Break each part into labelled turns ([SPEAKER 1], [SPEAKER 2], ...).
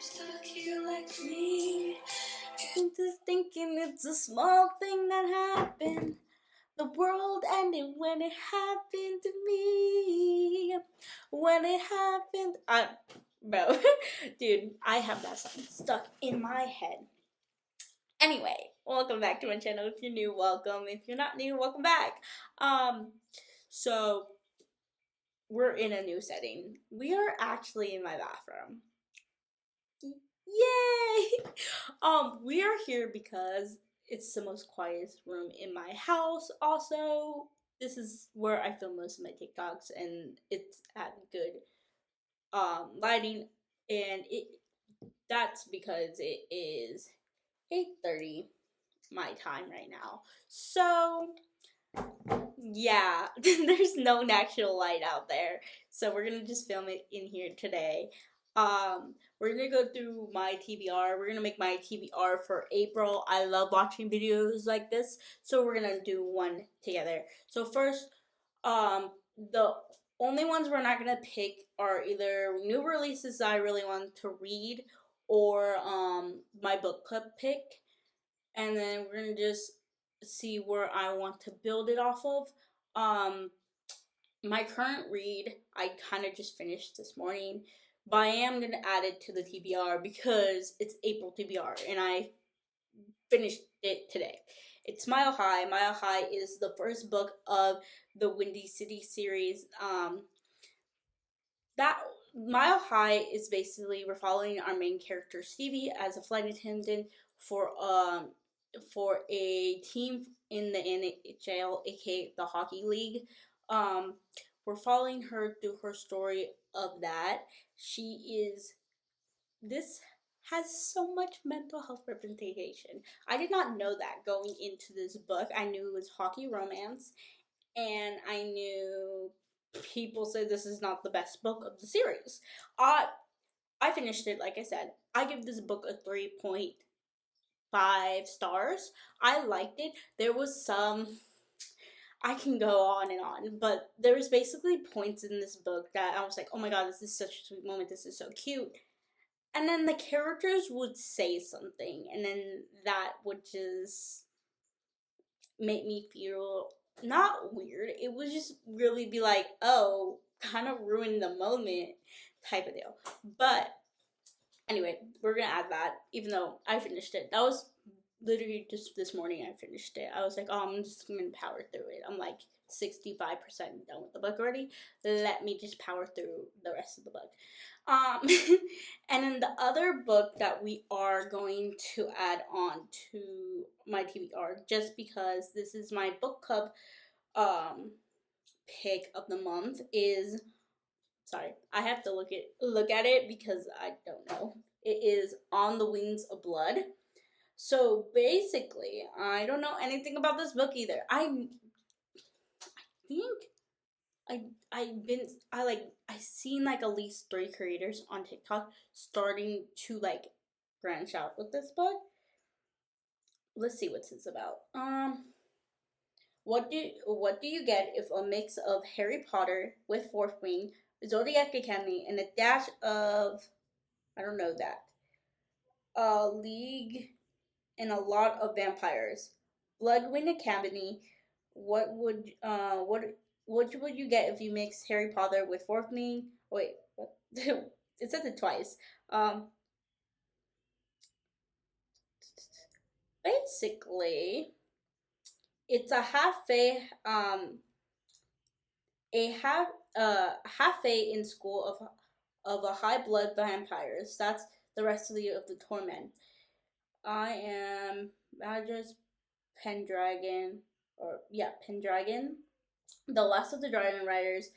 [SPEAKER 1] stuck here like me. Just thinking it's a small thing that happened. The world ended when it happened to me. When it happened, bro, dude, I have that song stuck in my head. Anyway, welcome back to my channel. If you're new, welcome. If you're not new, welcome back. So we're in a new setting. We are actually in my bathroom. Yay! We are here because it's the most quietest room in my house. Also, this is where I film most of my TikToks, and it's at good lighting, and that's because it is 8:30 my time right now. So yeah, there's no natural light out there, so we're gonna just film it in here today. We're gonna go through my TBR. We're gonna make my TBR for April. I love watching videos like this, so we're gonna do one together. So first, the only ones we're not gonna pick are either new releases that I really want to read or my book club pick, and then we're gonna just see where I want to build it off of. My current read I kind of just finished this morning, but I am gonna add it to the TBR because it's April TBR and I finished it today. It's Mile High. Mile High is the first book of the Windy City series. That Mile High is basically we're following our main character Stevie as a flight attendant for a team in the NHL, aka the Hockey League. We're following her through her story of that. This has so much mental health representation. I did not know that going into this book. I knew it was hockey romance, and I knew people said this is not the best book of the series. I finished it, like I said. I give this book a 3.5 stars. I liked it. There was some, I can go on and on, but there was basically points in this book that I was like, oh my god, this is such a sweet moment. This is so cute. And then the characters would say something, and then that would just make me feel not weird. It would just really be like, oh, kind of ruin the moment type of deal. But anyway, we're gonna add that, even though I finished it. That was literally just this morning I finished it. I was like, oh, I'm just gonna power through it. I'm like 65% done with the book already. Let me just power through the rest of the book. And then the other book that we are going to add on to my TBR, just because this is my book club pick of the month, is, sorry, I have to look at it because I don't know. It is On the Wings of Blood. So basically, I don't know anything about this book either. I think I seen like at least 3 creators on TikTok starting to like branch out with this book. Let's see what it's about. What do you get if a mix of Harry Potter with Fourth Wing, Zodiac Academy, and a dash of, I don't know that, League, and a lot of vampires? Bloodwing Academy. What would you get if you mix Harry Potter with Fourth Wing? Wait, what? It says it twice. Basically, it's a half fae in school of a high blood vampires. That's the rest of the torment. I am Madras Pendragon, Pendragon, the last of the dragon riders,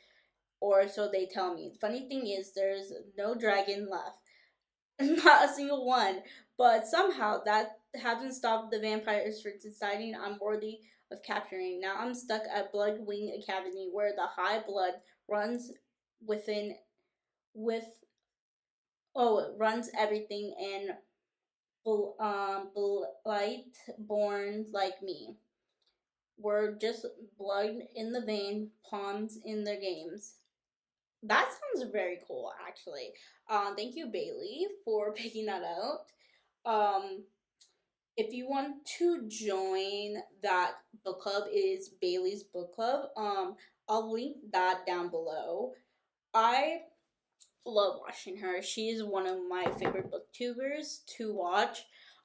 [SPEAKER 1] or so they tell me. The funny thing is, there's no dragon left, not a single one. But somehow that hasn't stopped the vampires from deciding I'm worthy of capturing. Now I'm stuck at Bloodwing Academy, where the high blood runs runs everything, and blight born like me. We're just blood in the vein, pawns in their games. That sounds very cool, actually. Thank you, Bailee, for picking that out. Um, if you want to join that book club, it is Bailee's book club. I'll link that down below. I love watching her. She's one of my favorite booktubers to watch.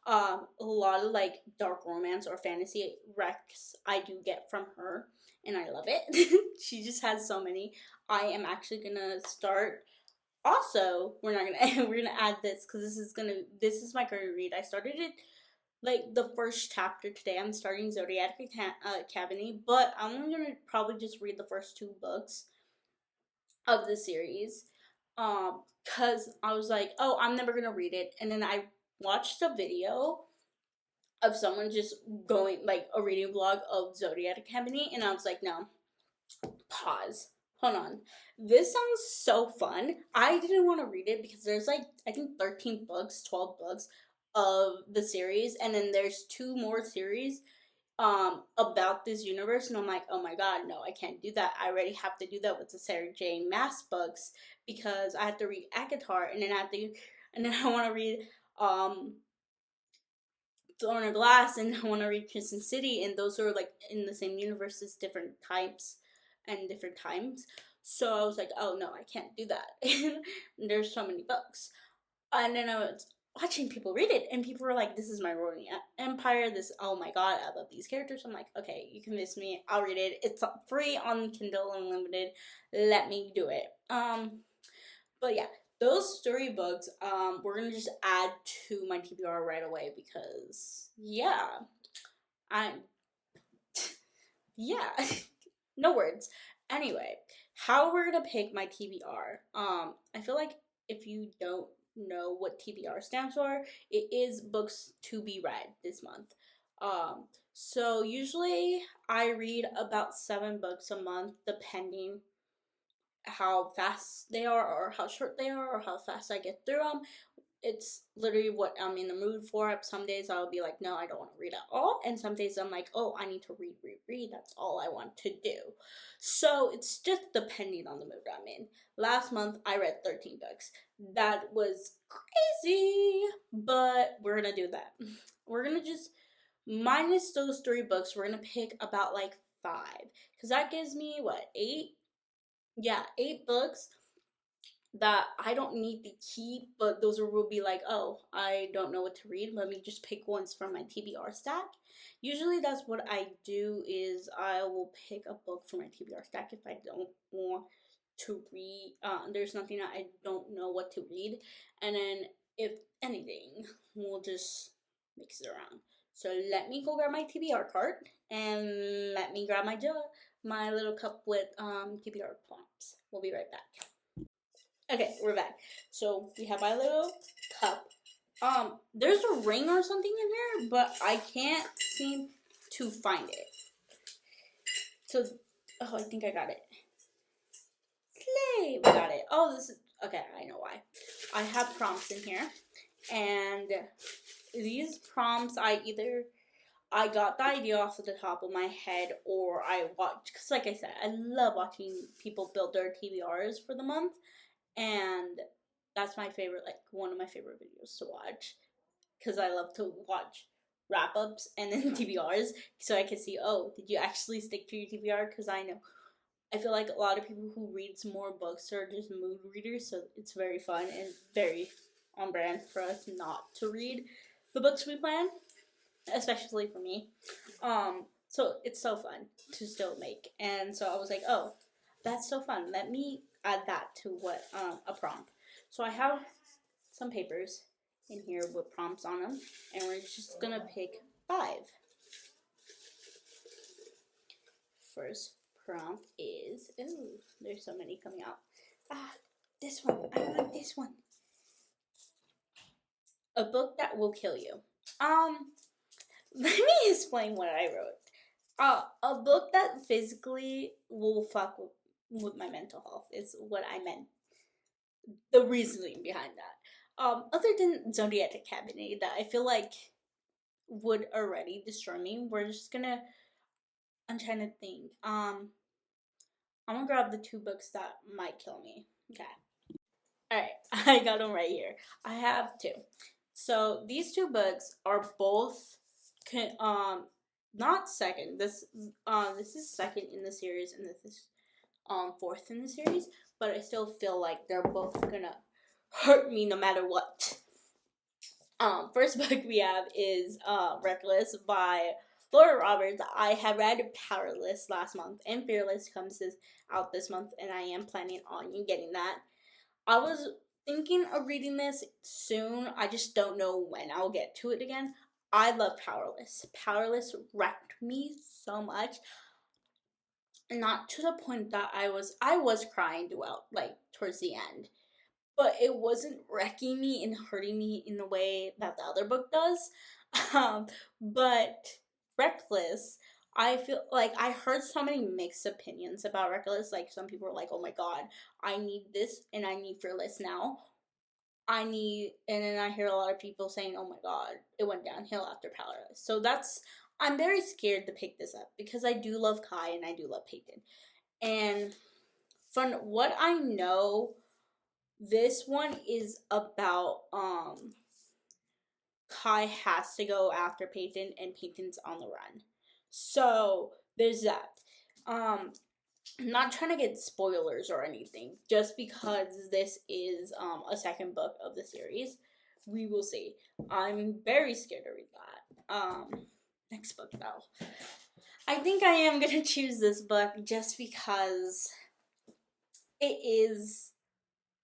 [SPEAKER 1] A lot of like dark romance or fantasy recs I do get from her, and I love it. She just has so many. I am actually gonna start. Also, we're not gonna we're gonna add this because this is my current read. I started it like the first chapter today. I'm starting Zodiac Academy, but I'm only gonna probably just read the first two books of the series. Cause I was like, oh, I'm never gonna read it, and then I watched a video of someone just going like a reading vlog of Zodiac Academy, and I was like, no, pause. Hold on. This sounds so fun. I didn't want to read it because there's like I think 13 books, 12 books of the series, and then there's two more series about this universe, and I'm like, oh my god, no, I can't do that. I already have to do that with the Sarah J Maas books because I have to read Akatar, and then I want to read um Throne of Glass, and I want to read Crimson City, and those are like in the same universe as different types and different times. So I was like, oh no, I can't do that. And there's so many books, and then I was watching people read it, and people were like, "This is my ruling empire. This, oh my god, I love these characters." I'm like, "Okay, you convinced me. I'll read it. It's free on Kindle Unlimited. Let me do it." But yeah, those storybooks, we're gonna just add to my TBR right away because yeah, I yeah, no words. Anyway, how we're gonna pick my TBR. I feel like if you don't know what TBR stands for, it is books to be read this month. So usually I read about 7 books a month, depending how fast they are or how short they are or how fast I get through them. It's literally what I'm in the mood for. Some days I'll be like, no, I don't want to read at all. And some days I'm like, oh, I need to read. That's all I want to do. So it's just depending on the mood I'm in. Last month I read 13 books. That was crazy, but we're going to do that. We're going to just, minus those 3 books, we're going to pick about like 5. Because that gives me, what, 8? Yeah, 8 books that I don't need to keep, but those will be like, oh, I don't know what to read. Let me just pick ones from my TBR stack. Usually that's what I do is I will pick a book from my TBR stack if I don't want to read. There's nothing that I don't know what to read. And then if anything, we'll just mix it around. So let me go grab my TBR card and let me grab my little cup with TBR prompts. We'll be right back. Okay, we're back. So we have my little cup. There's a ring or something in here, but I can't seem to find it. So, oh, I think I got it. Slay! We got it. Oh, this is okay. I know why. I have prompts in here, and these prompts I got the idea off of the top of my head, or I watched, because like I said, I love watching people build their TBRs for the month, and that's my favorite, like one of my favorite videos to watch, because I love to watch wrap ups and then TBRs, so I can see, oh, did you actually stick to your TBR? Because I feel like a lot of people who reads more books are just mood readers, so it's very fun and very on brand for us not to read the books we plan, especially for me. So it's so fun to still make, and so I was like, oh, that's so fun. Let me add that to what a prompt. So I have some papers in here with prompts on them, and we're just gonna pick 5. First prompt is, ooh, there's so many coming out. This one. I want this one. A book that will kill you. Let me explain what I wrote. A book that physically will fuck with my mental health is what I meant. The reasoning behind that. Other than Zodiac Academy, that I feel like would already destroy me. I'm trying to think. I'm gonna grab the 2 books that might kill me. Okay. Alright, I got them right here. I have 2. So these 2 books are both, not second. This is second in the series, and this is fourth in the series. But I still feel like they're both gonna hurt me no matter what. First book we have is Reckless by Laura Roberts. I had read Powerless last month, and Fearless comes out this month, and I am planning on getting that. I was thinking of reading this soon. I just don't know when I'll get to it again. I love Powerless. Powerless wrecked me so much. Not to the point that I was crying throughout, like, towards the end. But it wasn't wrecking me and hurting me in the way that the other book does. But Reckless, I feel like I heard so many mixed opinions about Reckless. Like, some people were like, oh my god, I need this and I need Fearless now. And then I hear a lot of people saying, oh my god, it went downhill after Powerless. So I'm very scared to pick this up because I do love Kai and I do love Peyton. And from what I know, this one is about Kai has to go after Peyton and Peyton's on the run. So there's that. I'm not trying to get spoilers or anything, just because this is a second book of the series. We will see. I'm very scared to read that. Next book though. I think I am gonna choose this book just because it is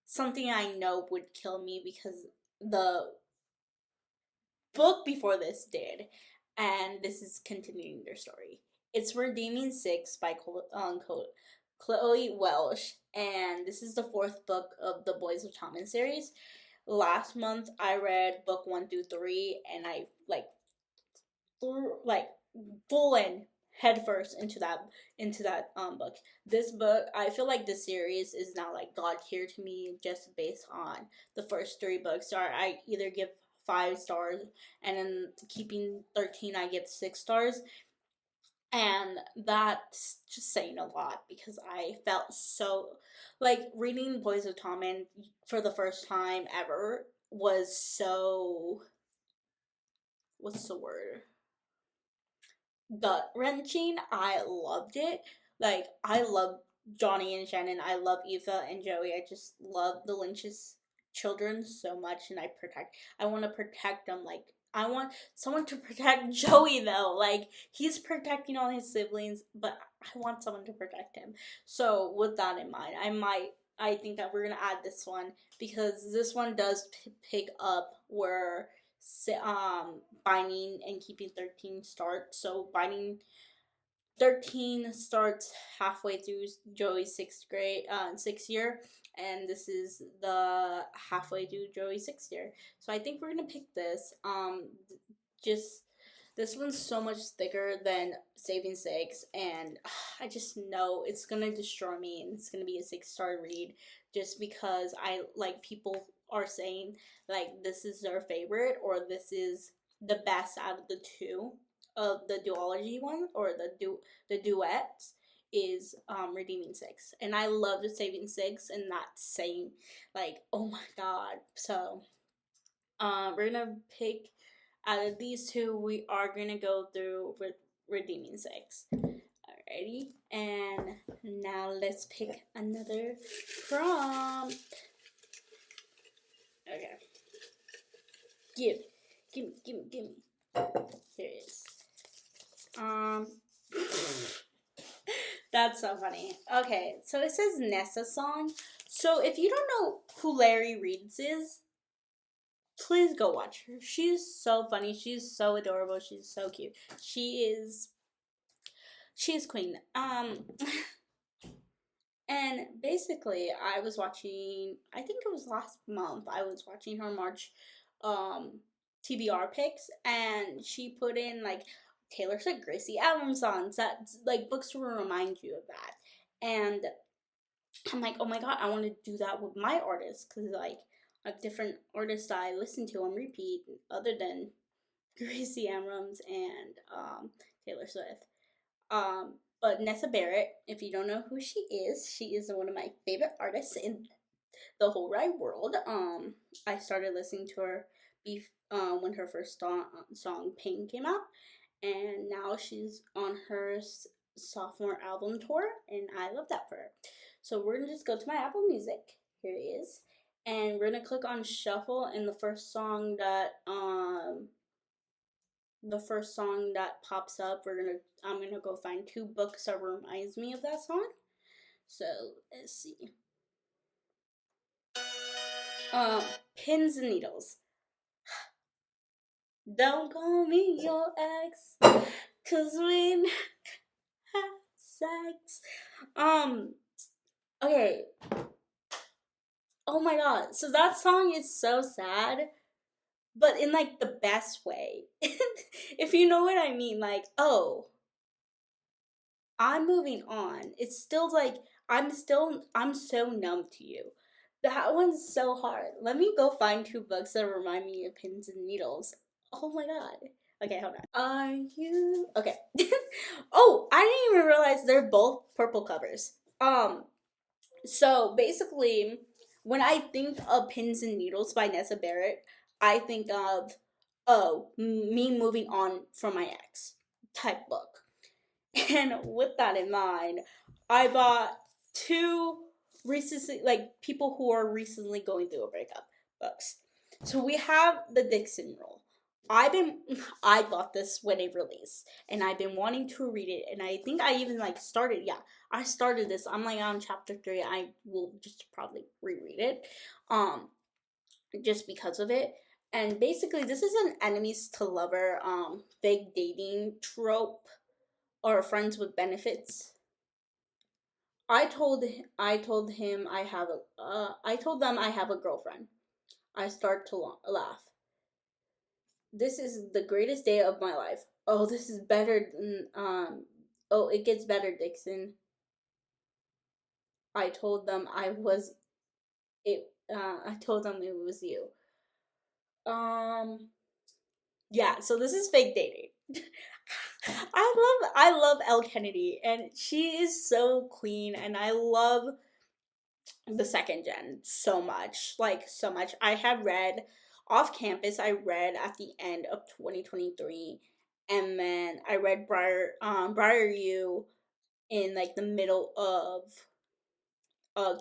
[SPEAKER 1] something I know would kill me, because the book before this did, and this is continuing their story. It's Redeeming Six by Chloe Welsh, and this is the 4th book of the Boys of Tommen series. Last month I read book 1 through 3, and I full in headfirst into that book. This book, I feel like this series is now like God tier to me, just based on the first 3 books. So I either give 5 stars, and then Keeping 13 I give 6 stars. And that's just saying a lot, because I felt so, like, reading Boys of Tommen for the first time ever was so, what's the word? Gut wrenching. I loved it. Like, I love Johnny and Shannon. I love Eva and Joey. I just love the Lynch's children so much, and I want to protect them. Like, I want someone to protect Joey though. Like, he's protecting all his siblings, but I want someone to protect him. So with that in mind, I think that we're gonna add this one, because this one does pick up where Binding and Keeping 13 start. So Binding 13 starts halfway through Joey's 6th year, and this is the halfway through Joey's 6th year. So I think we're gonna pick this. Just this one's so much thicker than Saving Six, and I just know it's gonna destroy me, and it's gonna be a 6-star read, just because I like people are saying like this is their favorite, or this is the best out of the 2 of the duology one, or the duets, is Redeeming Six, and I love the Saving Six, and that saying like, oh my god. So we're gonna pick out of these 2. We are gonna go through with Redeeming Six. Alrighty, and now let's pick another prompt. Okay, give me. Here it is. That's so funny. Okay, so it says Nessa song. So if you don't know who Larry Reeds is, please go watch her. She's so funny. She's so adorable. She's so cute. She's queen. And basically, I was watching, I think it was last month, I was watching her March TBR picks, and she put in like Taylor Swift, Gracie album songs, that like books will remind you of that. And I'm like, oh my god, I want to do that with my artists, because like I have different artists that I listen to on repeat other than Gracie Abrams and Taylor Swift. But Nessa Barrett, if you don't know who she is one of my favorite artists in the whole wide world. I started listening to her when her first song Pain came out, and now she's on her sophomore album tour, and I love that for her. So we're gonna just go to my Apple Music. Here it is, and we're gonna click on shuffle, and the first song that pops up, I'm gonna go find two books that reminds me of that song. So let's see. Um, Pins and Needles. Don't call me your ex, cause we had sex. Okay. Oh my god. So that song is so sad, but in like the best way. If you know what I mean, like, oh, I'm moving on. It's still like I'm so numb to you. That one's so hard. Let me go find two books that remind me of Pins and Needles. Oh my god. Okay, hold on. Are you okay? Oh, I didn't even realize they're both purple covers. So basically, when I think of Pins and Needles by Nessa Barrett, I think of me moving on from my ex type book. And with that in mind, I bought two recently, like people who are recently going through a breakup books. So we have the Dixon Rule. I've been, I bought this when it released, and I've been wanting to read it, and I think I even like started. Yeah, I started this. I'm like on chapter 3. I will just probably reread it, just because of it. And basically, this is an enemies to lover, fake dating trope or friends with benefits. I told him I told them I have a girlfriend. I start to laugh. This is the greatest day of my life. Oh, this is better than oh, it gets better, Dixon. I told them I told them it was you. Um yeah, so this is fake dating. I love Elle Kennedy, and she is so queen, and I love the second gen so much, like so much. I have read off campus. I read at the end of 2023, and then I read Briar U in like the middle of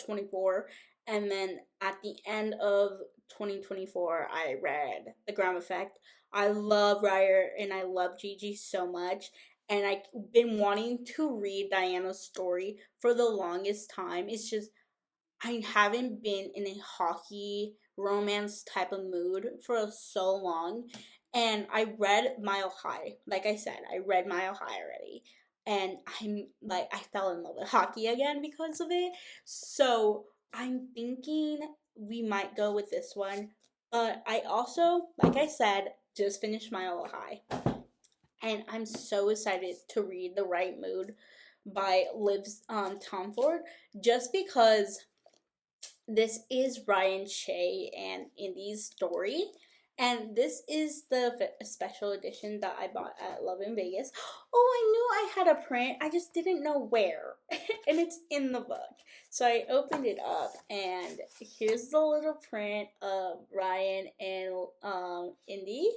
[SPEAKER 1] 24, and then at the end of 2024, I read The Gram Effect. I love Briar and I love Gigi so much. And I've been wanting to read Diana's story for the longest time. It's just I haven't been in a hockey romance type of mood for so long. And I read Mile High. Like I said, I read Mile High already. And I fell in love with hockey again because of it. So I'm thinking we might go with this one. But I also, like I said, just finished Mile High. And I'm so excited to read The Right Mood by Liv Tomford, just because this is Ryan Shea and Indy's story. And this is the special edition that I bought at Love in Vegas. Oh, I knew I had a print. I just didn't know where. And it's in the book. So I opened it up, and here's the little print of Ryan and Indy.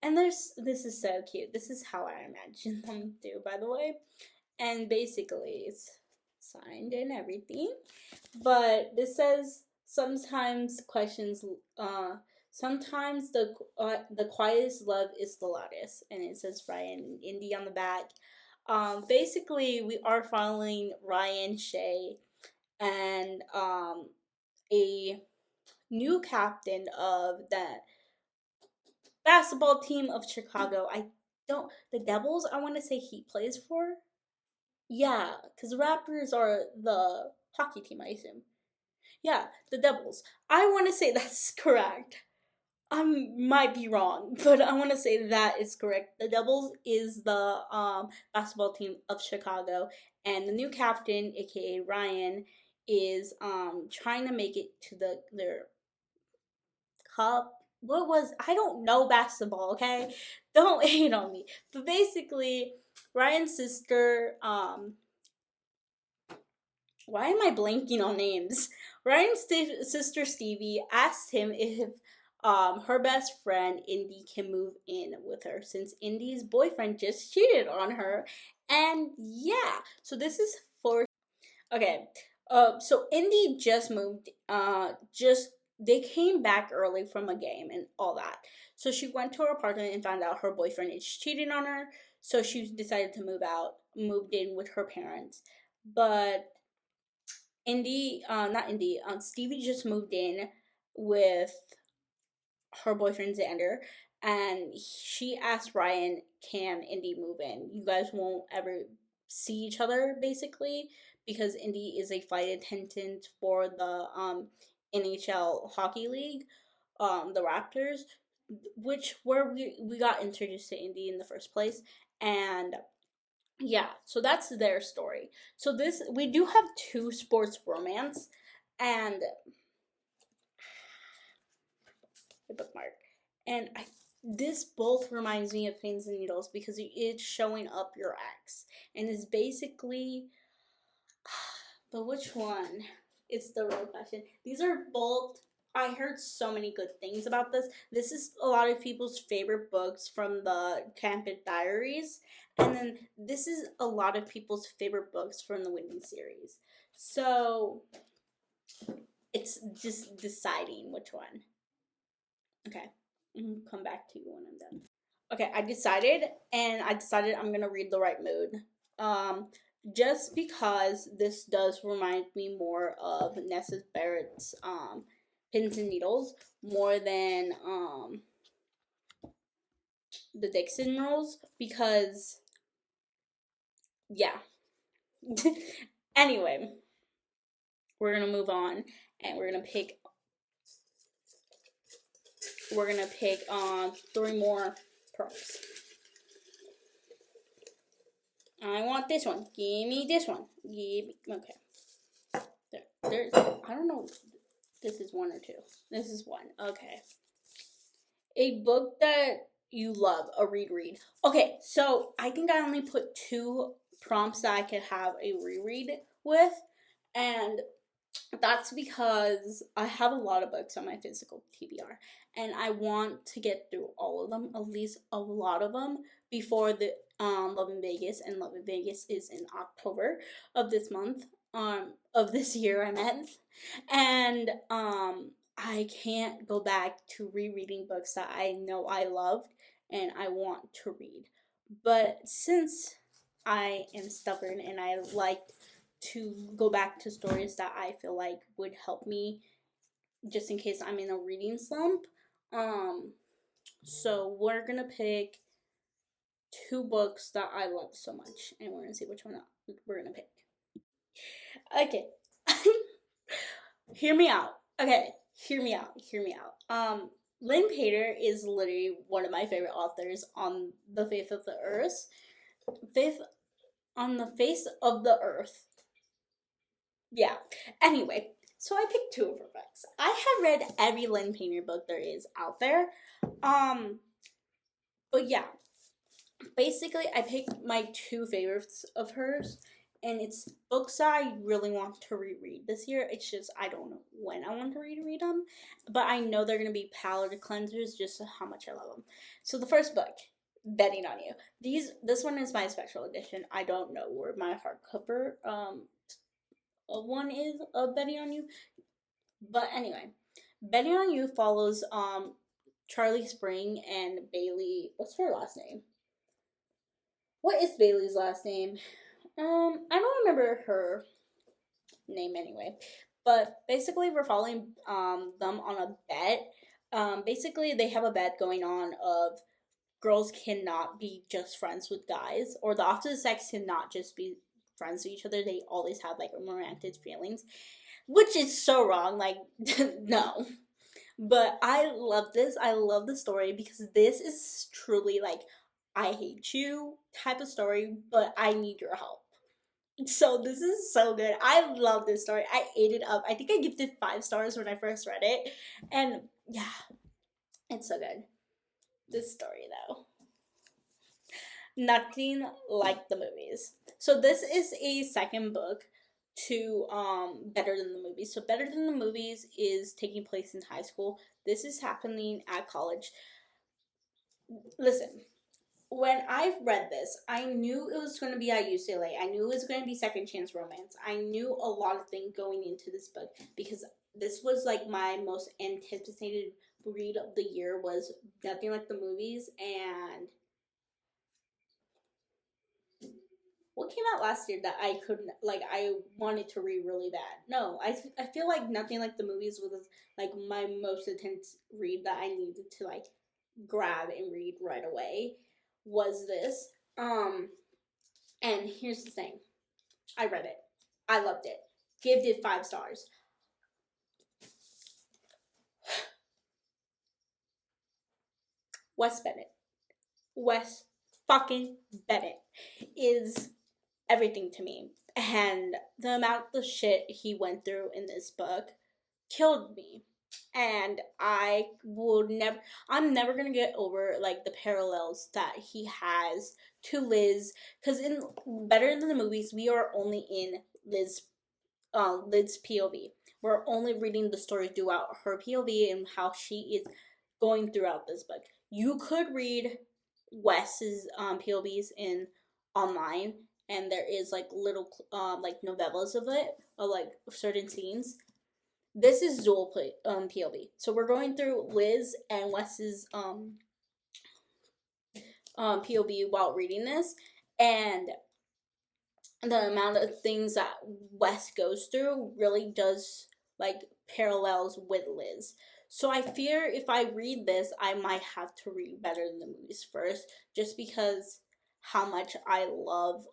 [SPEAKER 1] And this is so cute. This is how I imagine them do, by the way. And basically, it's signed and everything. But this says sometimes the quietest love is the loudest, and it says Ryan and Indy on the back. Basically, we are following Ryan Shea and a new captain of that basketball team of Chicago. I don't the Devils. I want to say he plays for. Yeah, because the Raptors are the hockey team, I assume. Yeah, the Devils. I want to say that's correct. I might be wrong, but I want to say that is correct. The Devils is the basketball team of Chicago, and the new captain, aka Ryan, is trying to make it to their cup what was, I don't know basketball, okay? Don't hate on me. But basically, Ryan's sister, why am I blanking on names? Ryan's sister Stevie asked him if her best friend Indy can move in with her since Indy's boyfriend just cheated on her. And yeah, so this is for okay. So Indy just moved. Just they came back early from a game and all that. So she went to her apartment and found out her boyfriend is cheating on her. So she decided to move out, moved in with her parents. But not Indy, Stevie just moved in with her boyfriend Xander, and she asked Ryan, "Can Indy move in? You guys won't ever see each other, basically, because Indy is a flight attendant for the NHL hockey league, the Raptors, which where we got introduced to Indy in the first place, and yeah, so that's their story. So this we do have two sports romance, and a bookmark, and I this both reminds me of pins and needles because it's showing up your ex, and it's basically, but which one? It's the real question. These are both. I heard so many good things about this. This is a lot of people's favorite books from the Campus Diaries, and then this is a lot of people's favorite books from the Windy series. So it's just deciding which one. Okay, come back to you when I'm done. Okay, I decided I'm gonna read The Right Mood. Um, just because this does remind me more of Nessa Barrett's Pins and Needles more than the Dixon Rules, because yeah. Anyway, we're gonna move on, and we're gonna pick three more props. I want this one. Give me this one. Okay. There's. I don't know. This is one or two. This is one. Okay. A book that you love. A reread. Okay. So I think I only put two prompts that I could have a reread with, and that's because I have a lot of books on my physical TBR, and I want to get through all of them, at least a lot of them, before the Love in Vegas, and Love in Vegas is in October of this month, of this year I meant, and I can't go back to rereading books that I know I loved and I want to read, but since I am stubborn and I like to go back to stories that I feel like would help me just in case I'm in a reading slump. Um, so we're gonna pick two books that I love so much, and we're gonna see which one we're gonna pick. Okay, hear me out. Okay, hear me out. Hear me out. Lynn Pater is literally one of my favorite authors on the face of the earth. Face on the face of the earth. Yeah. Anyway, so I picked two of her books. I have read every Lynn Painter book there is out there. Um, but yeah, basically I picked my two favorites of hers, and it's books that I really want to reread this year. It's just I don't know when I want to reread them, but I know they're gonna be palate cleansers just how much I love them. So the first book, Betting on You. This one is my special edition. I don't know where my hardcover one is of Betting on You. But anyway, Betting on You follows Charlie Spring and Bailee. What's her last name? What is Bailee's last name? I don't remember her name anyway. But basically, we're following them on a bet. Basically, they have a bet going on of girls cannot be just friends with guys, or the opposite sex cannot just be friends with each other. They always have like romantic feelings, which is so wrong. Like, no. But I love this. I love the story because this is truly like I hate you type of story, but I need your help. So this is so good. I love this story. I ate it up. I think I gave it 5 stars when I first read it. And yeah, It's so good. This story though, nothing like the movies. So this is a second book to Better Than the Movies. So Better Than the Movies is taking place in high school. This is happening at college. Listen, when I read this, I knew it was going to be at UCLA. I knew it was going to be second chance romance. I knew a lot of things going into this book because this was like my most anticipated read of the year was Nothing Like the Movies. And what came out last year that I couldn't, like, I wanted to read really bad? No, I feel like Nothing Like the Movies was like my most intense read that I needed to like grab and read right away was this. And here's the thing. I read it. I loved it. Gave it 5 stars. Wes Bennett. Wes fucking Bennett is everything to me. And the amount of shit he went through in this book killed me. And I'm never gonna get over like the parallels that he has to Liz. Because in Better Than the Movies, we are only in Liz's POV. We're only reading the story throughout her POV and how she is going throughout this book. You could read Wes's POVs in online, and there is like little like novellas of it, of like certain scenes. This is dual POV, so we're going through Liz and Wes's POV while reading this, and the amount of things that Wes goes through really does like parallels with Liz. So I fear if I read this, I might have to read Better Than the Movies first, just because how much I love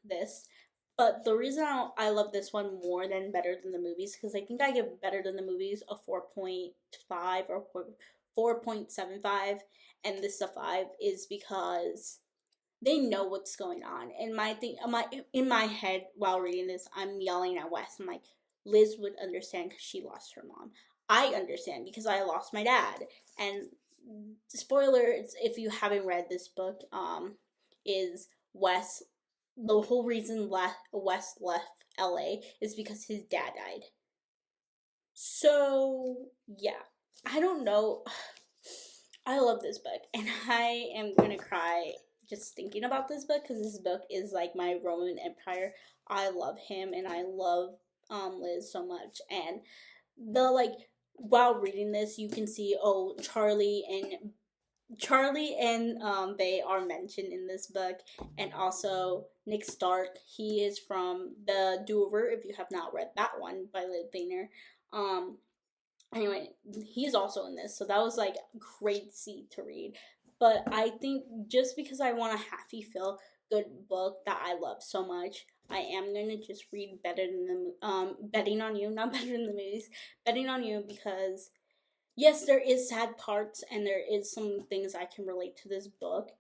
[SPEAKER 1] this. But the reason I love this one more than Better Than the Movies, because I think I give Better Than the Movies a 4.5 or 4.75, and this a 5, is because they know what's going on. And in my head while reading this, I'm yelling at Wes. I'm like, Liz would understand because she lost her mom. I understand because I lost my dad. And spoilers, if you haven't read this book, is Wes. The whole reason Wes left LA is because his dad died. So yeah, I don't know. I love this book, and I am gonna cry just thinking about this book because this book is like my Roman Empire. I love him, and I love Liz so much. And the like while reading this, you can see Charlie and they are mentioned in this book, and also Nick Stark. He is from The Do-Over. If you have not read that one by Liv Bainer, anyway, he's also in this, so that was like crazy to read. But I think just because I want a happy feel good book that I love so much, I am gonna just read Better Than the Betting on You, not Better Than the Movies, Betting on You, because yes, there is sad parts and there is some things I can relate to this book.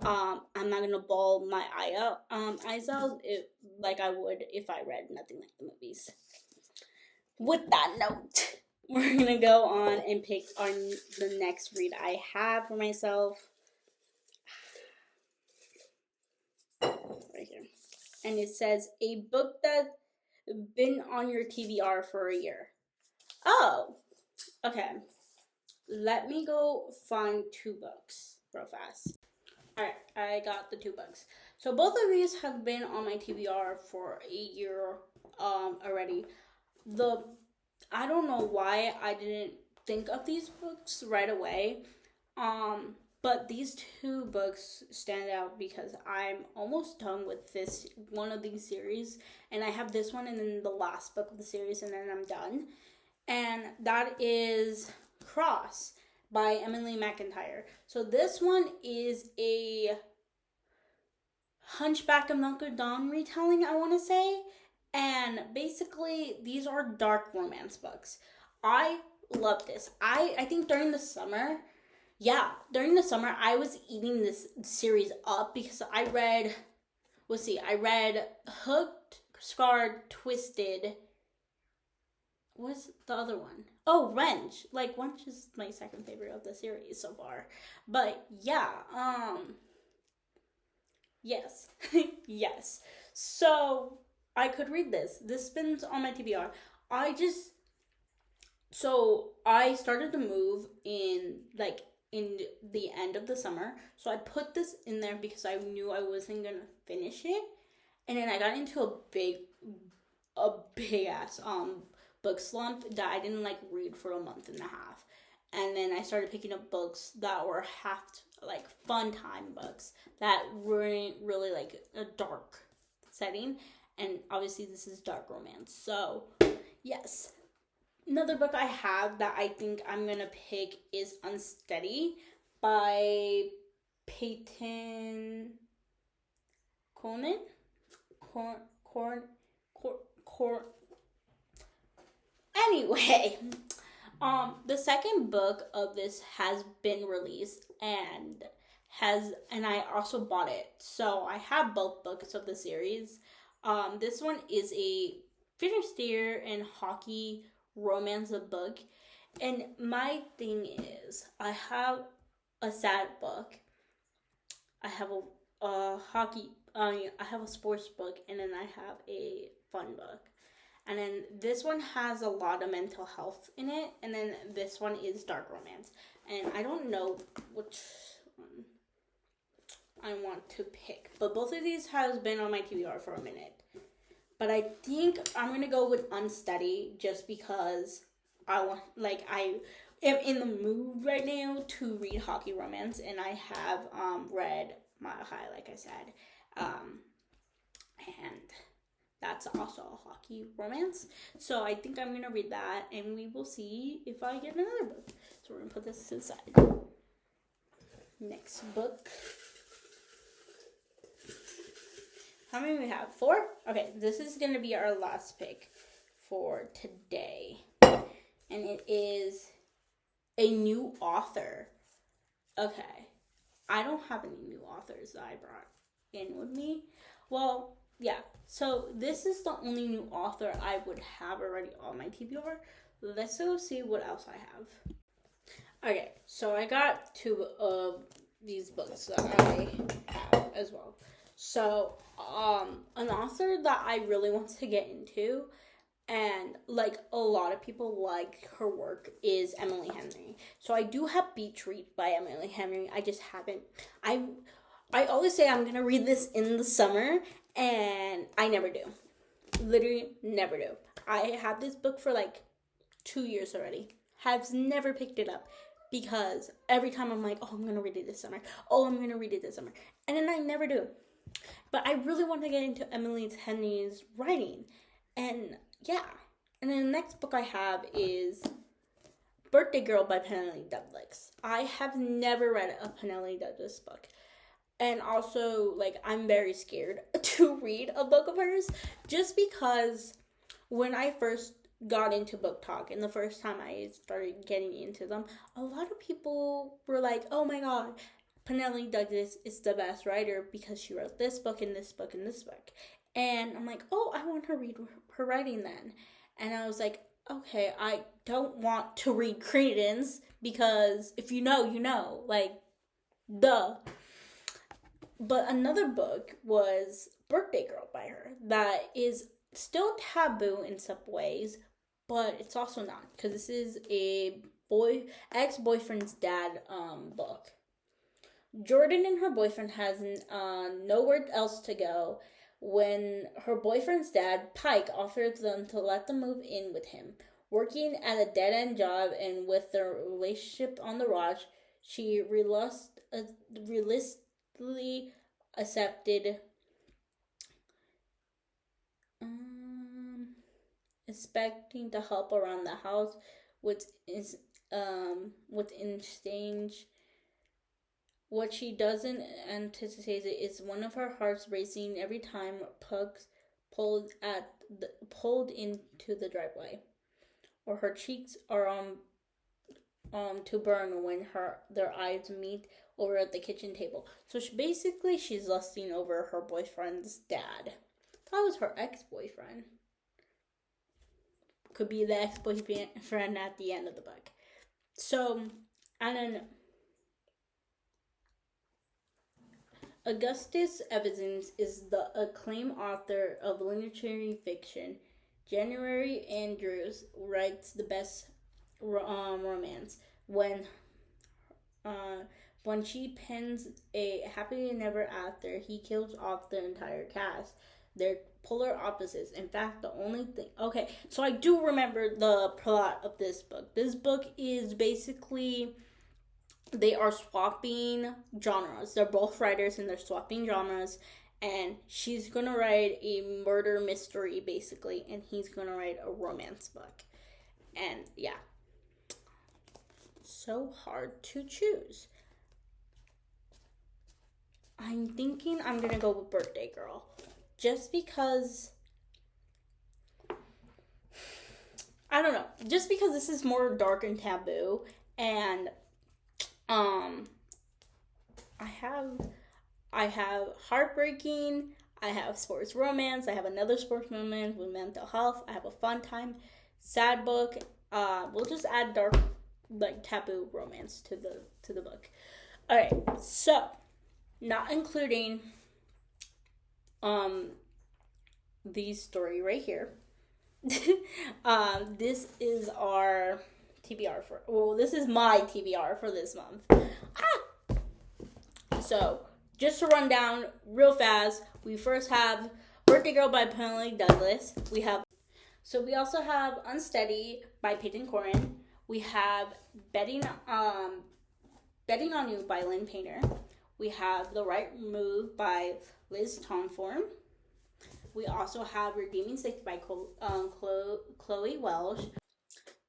[SPEAKER 1] I'm not gonna bawl my eyes out like I would if I read Nothing Like the Movies. With that note, we're gonna go on and pick the next read I have for myself. Right here. And it says, a book that's been on your TBR for a year. Oh, okay. Let me go find 2 books real fast. Alright, I got the 2 books. So both of these have been on my TBR for a year already. I don't know why I didn't think of these books right away. But these 2 books stand out because I'm almost done with this one of these series, and I have this one and then the last book of the series, and then I'm done. And that is Cross by Emily McIntyre. So this one is a Hunchback of Notre Dame retelling, I want to say. And basically, these are dark romance books. I love this. I think during the summer, I was eating this series up because I read Hooked, Scarred, Twisted. What's the other one? Oh, Wrench. Like Wrench is my second favorite of the series so far. But yeah, yes. Yes. So I could read this. This spins on my TBR. I just so I started to move in the end of the summer. So I put this in there because I knew I wasn't gonna finish it. And then I got into a big ass book slump that I didn't like read for a month and a half. And then I started picking up books that were half like fun time books that weren't really like a dark setting. And obviously this is dark romance. So yes. Another book I have that I think I'm gonna pick is Unsteady by Peyton Conan. Corn, corn, corn. Anyway, the second book of this has been released and I also bought it. So I have both books of the series. This one is a figure skater and hockey romance book. And my thing is, I have a sad book. I have a hockey. I have a sports book, and then I have a fun book. And then this one has a lot of mental health in it, and then this one is dark romance. And I don't know which one I want to pick, but both of these has been on my TBR for a minute. But I think I'm gonna go with Unsteady just because I am in the mood right now to read hockey romance, and I have read Mile High, like I said, and that's also a hockey romance. So I think I'm gonna read that, and we will see if I get another book. So we're gonna put this to the side. Next book. How many do we have? 4? Okay, this is gonna be our last pick for today, and it is a new author. Okay, I don't have any new authors that I brought in with me. Well, yeah, so this is the only new author I would have already on my TBR. Let's go see what else I have. Okay, so I got 2 of these books that I have as well. So, an author that I really want to get into, and like a lot of people like her work, is Emily Henry. So I do have Beach Read by Emily Henry. I just haven't. I always say I'm gonna read this in the summer, and I never do. Literally never do. I have this book for like 2 years already. Have never picked it up because every time I'm like, oh, I'm gonna read it this summer. Oh, I'm gonna read it this summer, and then I never do. But I really want to get into Emily Henry's writing, and yeah. And then the next book I have is Birthday Girl by Penelope Douglas. I have never read a Penelope Douglas book. And also, like, I'm very scared to read a book of hers just because when I first got into book talk and the first time I started getting into them, a lot of people were like, oh my god, Penelope Douglas is the best writer because she wrote this book and this book and this book. And I'm like, oh, I want to read her writing then. And I was like, okay, I don't want to read Credence because if you know, you know. Like, duh. But another book was Birthday Girl by her that is still taboo in some ways, but it's also not because this is a ex-boyfriend's dad book. Jordan and her boyfriend has nowhere else to go when her boyfriend's dad, Pike, offers them to let them move in with him. Working at a dead-end job and with their relationship on the rocks, she realistically accepted expecting to help around the house with exchange. What she doesn't anticipate is one of her hearts racing every time Pugs pulled into the driveway, or her cheeks are to burn when their eyes meet over at the kitchen table. So she's lusting over her boyfriend's dad. That was her ex-boyfriend. could be the ex-boyfriend at the end of the book. So, and then Augustus Evans is the acclaimed author of literary fiction. January Andrews writes the best romance. Uh, when she pens a happily never after, he kills off the entire cast. They're polar opposites. In fact, the only thing. Okay, so I do remember the plot of this book. This book is basically they are swapping genres. They're both writers and they're swapping genres. And she's gonna write a murder mystery basically, and he's gonna write a romance book. And yeah, so hard to choose. I'm thinking I'm gonna go with Birthday Girl, just because I don't know, just because this is more dark and taboo, and um, I have heartbreaking, I have sports romance, I have another sports romance with mental health, I have a fun time, sad book. We'll just add dark, like taboo romance to the book. All right, so not including the story right here. This is our TBR for. Well, this is my TBR for this month. So, just to run down real fast, we first have Birthday Girl by Bailee Douglas. We also have Unsteady by Peyton Corin. We have Betting on You by Lynn Painter. We have The Right Move by Liz Tomform. We also have Redeeming Six by Chloe Welsh.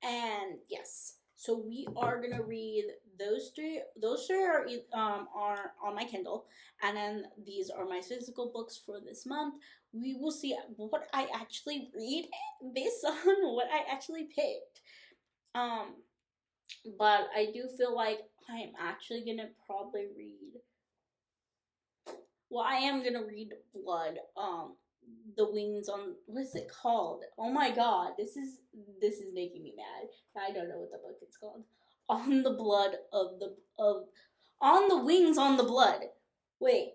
[SPEAKER 1] And yes, so we are gonna read those three. Those three are on my Kindle, and then these are my physical books for this month. We will see what I actually read based on what I actually picked. But I do feel like I am actually gonna probably read. Well, I am gonna read Blood. The wings on what is it called? Oh my god, this is making me mad. I don't know what the book is called. On the blood of on the wings on the blood. Wait,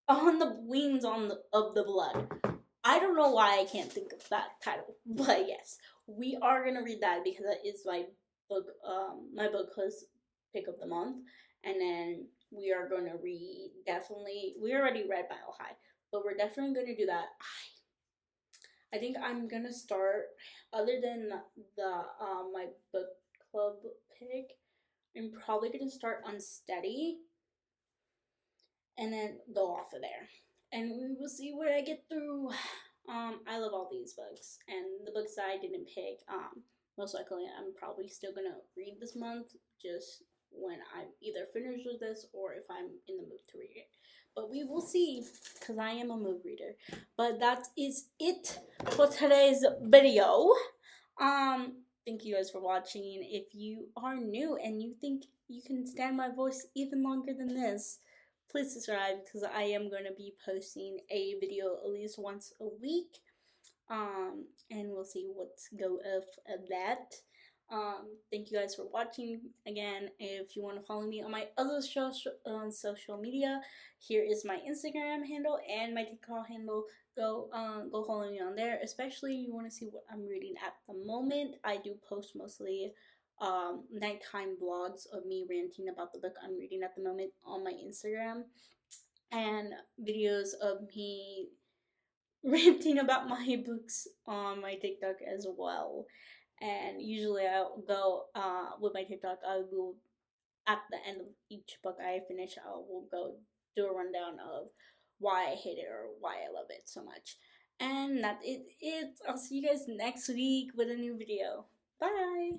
[SPEAKER 1] on the wings of the blood. I don't know why I can't think of that title, but yes, we are gonna read that because that is my book club pick of the month, and then we are gonna read definitely. We already read Mile High, but we're definitely gonna do that. I think I'm gonna start. Other than the my book club pick, I'm probably gonna start Unsteady, and then go off of there. And we will see what I get through. I love all these books, and the books that I didn't pick, most likely I'm probably still gonna read this month, just when I'm either finished with this or if I'm in the mood to read it. But we will see, because I am a mood reader. But that is it for today's video. Thank you guys for watching. If you are new and you think you can stand my voice even longer than this, please subscribe, because I am going to be posting a video at least once a week. And we'll see what's go of that. Thank you guys for watching. Again, if you want to follow me on my other social media, here is my Instagram handle and my TikTok handle. Go follow me on there. Especially if you want to see what I'm reading at the moment. I do post mostly nighttime vlogs of me ranting about the book I'm reading at the moment on my Instagram, and videos of me ranting about my books on my TikTok as well. And usually I'll go with my TikTok. I will, at the end of each book I finish, I will go do a rundown of why I hate it or why I love it so much. And that is it. I'll see you guys next week with a new video. Bye.